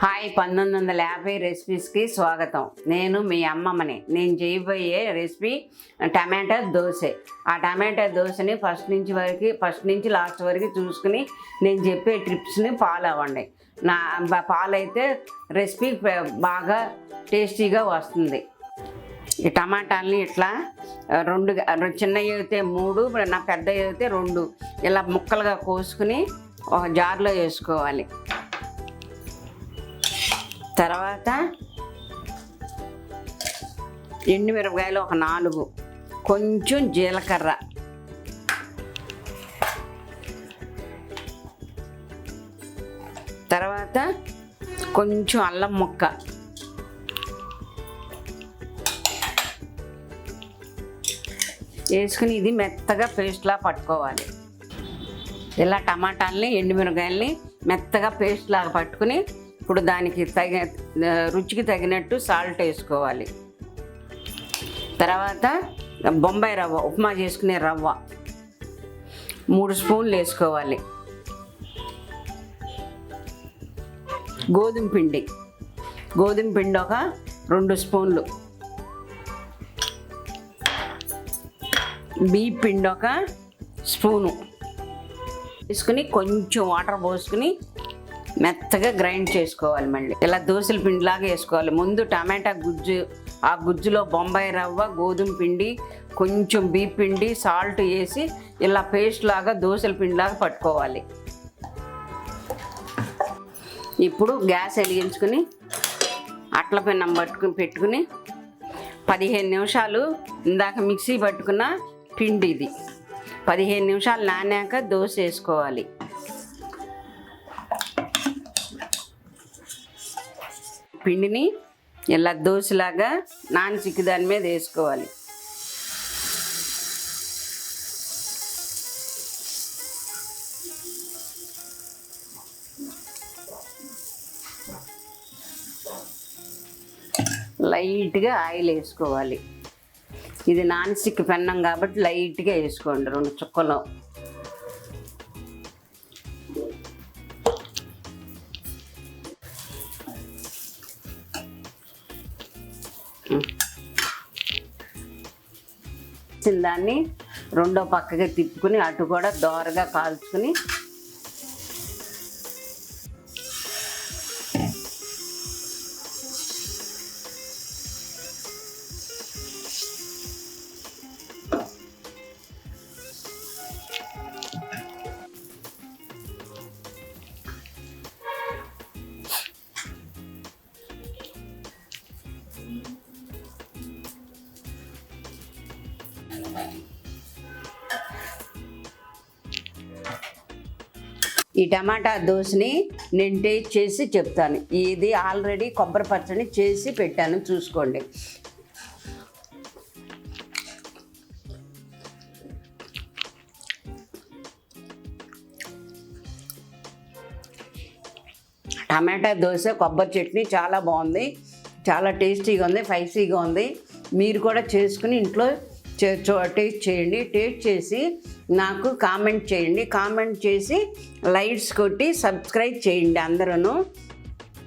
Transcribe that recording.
Hi 1950 రెసిపీస్కి స్వాగతం. నేను మీ అమ్మమ్మని. నేను చేయబోయే రెసిపీ టమాటా దోశ. ఆ టమాటా దోశని ఫస్ట్ నుంచి లాస్ట్ వరకు చూసుకుని నేను చెప్పే టిప్స్ని ఫాలో అవ్వండి. నా ఫాలో అయితే రెసిపీ బాగా టేస్టీగా వస్తుంది. ఈ టమాటాలని ఇట్లా చిన్నవి అయితే 3, నా పెద్దవి అయితే 2 ఇలా ముక్కలుగా కోసుకుని ఒక జార్లో వేసుకోవాలి. తర్వాత ఎండుమిరపకాయలు ఒక 4, కొంచెం జీలకర్ర, తర్వాత కొంచెం అల్లం ముక్క, వేసుకుని ఇది మెత్తగా పేస్ట్లా పట్టుకోవాలి. ఇలా టమాటాలని ఎండుమిరపకాయలని మెత్తగా పేస్ట్ లాగా పట్టుకుని ఇప్పుడు దానికి రుచికి తగినట్టు సాల్ట్ వేసుకోవాలి. తర్వాత బొంబాయి రవ్వ, ఉప్మా చేసుకునే రవ్వ 3 స్పూన్లు వేసుకోవాలి. గోధుమ పిండి ఒక 2 స్పూన్లు, బియ్యం పిండి ఒక స్పూను వేసుకుని కొంచెం వాటర్ పోసుకుని మెత్తగా గ్రైండ్ చేసుకోవాలి. మళ్ళీ ఇలా దోశల పిండిలాగా వేసుకోవాలి. ముందు టమాటా గుజ్జు, ఆ గుజ్జులో బొంబాయి రవ్వ, గోధుమ పిండి, కొంచెం బియ్యం పిండి, సాల్ట్ వేసి ఇలా పేస్ట్ లాగా దోశల పిండిలాగా పట్టుకోవాలి. ఇప్పుడు గ్యాస్ వెలిగించుకుని అట్ల పెన్నం పెట్టుకుని 15 నిమిషాలు ఇందాక మిక్సీ పట్టుకున్న పిండి ఇది 15 నిమిషాలు నానాక దోశ వేసుకోవాలి. పిండిని ఇలా దోశలాగా నాన్ చిక్కి దాని మీద వేసుకోవాలి. లైట్గా ఆయిల్ వేసుకోవాలి. ఇది నాన్ స్టిక్ పెన్నం కాబట్టి లైట్గా వేసుకోండి, 2 చుక్కలు. దాన్ని రెండో పక్కగా తిప్పుకుని అటు కూడా దోరగా కాల్చుకుని ఈ టమాటా దోశని నేను టేస్ట్ చేసి చెప్తాను. ఇది ఆల్రెడీ కొబ్బరి పచ్చడి చేసి పెట్టాను, చూసుకోండి. టమాటా దోశ కొబ్బరి చట్నీ చాలా బాగుంది, చాలా టేస్టీగా ఉంది, స్పైసీగా ఉంది. మీరు కూడా చేసుకుని ఇంట్లో టేస్ట్ చేయండి. టేస్ట్ చేసి నాకు కామెంట్ చేయండి. కామెంట్ చేసి లైక్స్ కొట్టి సబ్స్క్రైబ్ చేయండి అందరూ.